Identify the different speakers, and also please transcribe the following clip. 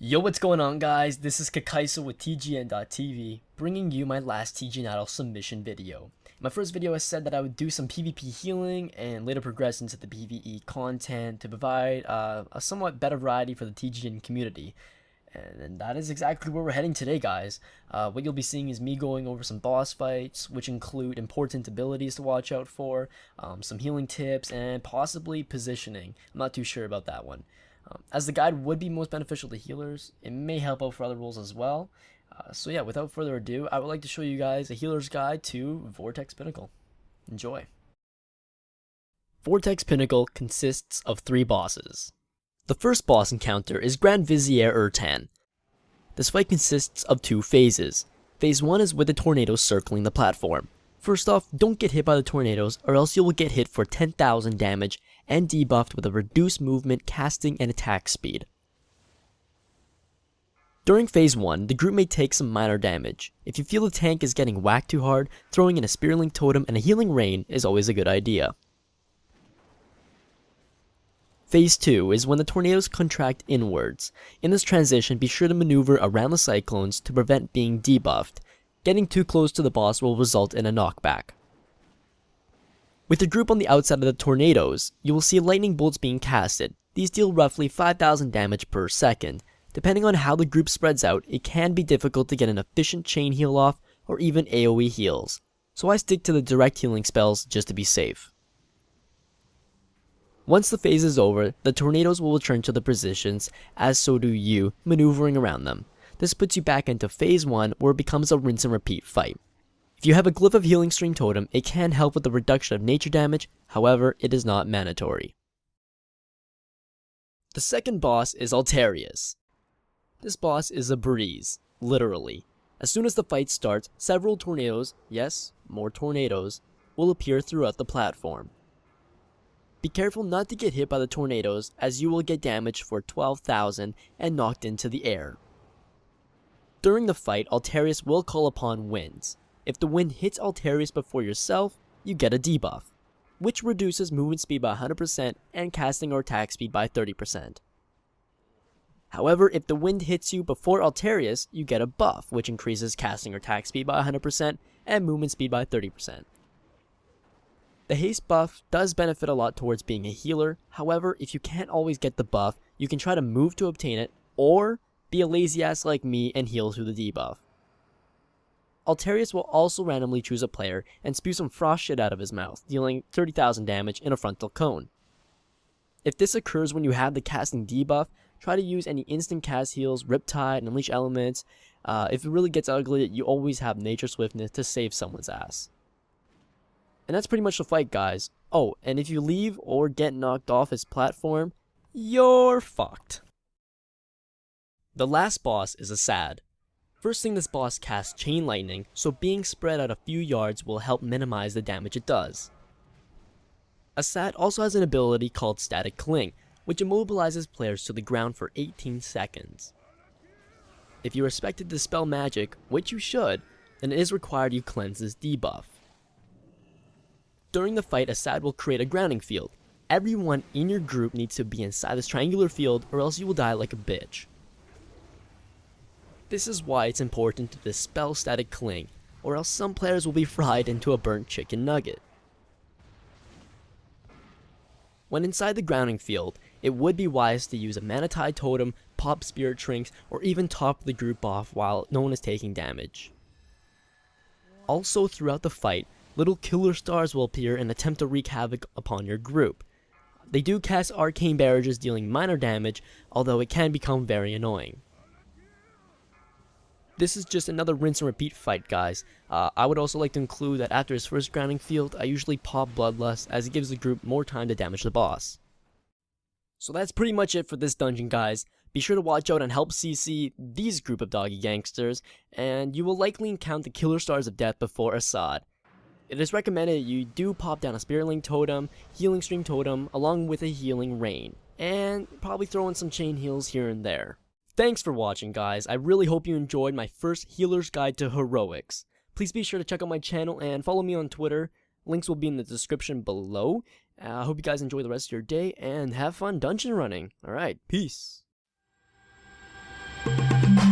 Speaker 1: Yo, what's going on, guys? This is Kakeiso with TGN.TV, bringing you my last TGN Idol submission video. In my first video, I said that I would do some PvP healing and later progress into the PvE content to provide a somewhat better variety for the TGN community. And that is exactly where we're heading today, guys. What you'll be seeing is me going over some boss fights, which include important abilities to watch out for, some healing tips, and possibly positioning. I'm not too sure about that one. As the guide would be most beneficial to healers, it may help out for other roles as well. So yeah, without further ado, I would like to show you guys a healer's guide to Vortex Pinnacle. Enjoy. Vortex Pinnacle consists of 3 bosses. The first boss encounter is Grand Vizier Urtan. This fight consists of 2 phases. Phase 1 is with the tornadoes circling the platform. First off, don't get hit by the tornadoes or else you will get hit for 10,000 damage and debuffed with a reduced movement, casting, and attack speed. During phase 1, the group may take some minor damage. If you feel the tank is getting whacked too hard, throwing in a Spearlink Totem and a Healing Rain is always a good idea. Phase 2 is when the tornadoes contract inwards. In this transition, be sure to maneuver around the cyclones to prevent being debuffed. Getting too close to the boss will result in a knockback. With the group on the outside of the tornadoes, you will see lightning bolts being casted. These deal roughly 5,000 damage per second. Depending on how the group spreads out, it can be difficult to get an efficient chain heal off or even AoE heals. So I stick to the direct healing spells just to be safe. Once the phase is over, the tornadoes will return to the positions, as so do you, maneuvering around them. This puts you back into phase 1 where it becomes a rinse and repeat fight. If you have a Glyph of Healing Stream Totem, it can help with the reduction of nature damage, however, it is not mandatory. The second boss is Altarius. This boss is a breeze, literally. As soon as the fight starts, several tornadoes, yes, more tornadoes, will appear throughout the platform. Be careful not to get hit by the tornadoes, as you will get damage for 12,000 and knocked into the air. During the fight, Altarius will call upon winds. If the wind hits Altarius before yourself, you get a debuff, which reduces movement speed by 100% and casting or attack speed by 30%. However, if the wind hits you before Altarius, you get a buff, which increases casting or attack speed by 100% and movement speed by 30%. The haste buff does benefit a lot towards being a healer. However, if you can't always get the buff, you can try to move to obtain it, or be a lazy ass like me and heal through the debuff. Altarius will also randomly choose a player and spew some frost shit out of his mouth, dealing 30,000 damage in a frontal cone. If this occurs when you have the casting debuff, try to use any instant cast heals, Riptide, and Unleash Elements. If it really gets ugly, you always have Nature Swiftness to save someone's ass. And that's pretty much the fight, guys. Oh, and if you leave or get knocked off his platform, you're fucked. The last boss is Assad. First thing, this boss casts Chain Lightning, so being spread out a few yards will help minimize the damage it does. Assad also has an ability called Static Cling, which immobilizes players to the ground for 18 seconds. If you are expected to dispel magic, which you should, then it is required you cleanse this debuff. During the fight, Assad will create a grounding field. Everyone in your group needs to be inside this triangular field or else you will die like a bitch. This is why it's important to dispel Static Cling, or else some players will be fried into a burnt chicken nugget. When inside the grounding field, it would be wise to use a Manatide Totem, pop Spirit Trinks, or even top the group off while no one is taking damage. Also throughout the fight, little killer stars will appear and attempt to wreak havoc upon your group. They do cast arcane barrages dealing minor damage, although it can become very annoying. This is just another rinse and repeat fight, guys. I would also like to include that after his first grounding field, I usually pop Bloodlust as it gives the group more time to damage the boss. So that's pretty much it for this dungeon, guys. Be sure to watch out and help CC these group of doggy gangsters, and you will likely encounter the Killer Stars of Death before Assad. It is recommended you do pop down a Spearlink Totem, Healing Stream Totem, along with a Healing Rain, and probably throw in some chain heals here and there. Thanks for watching, guys. I really hope you enjoyed my first Healer's Guide to Heroics. Please be sure to check out my channel and follow me on Twitter. Links will be in the description below. I hope you guys enjoy the rest of your day and have fun dungeon running. Alright, peace.
Speaker 2: Bye.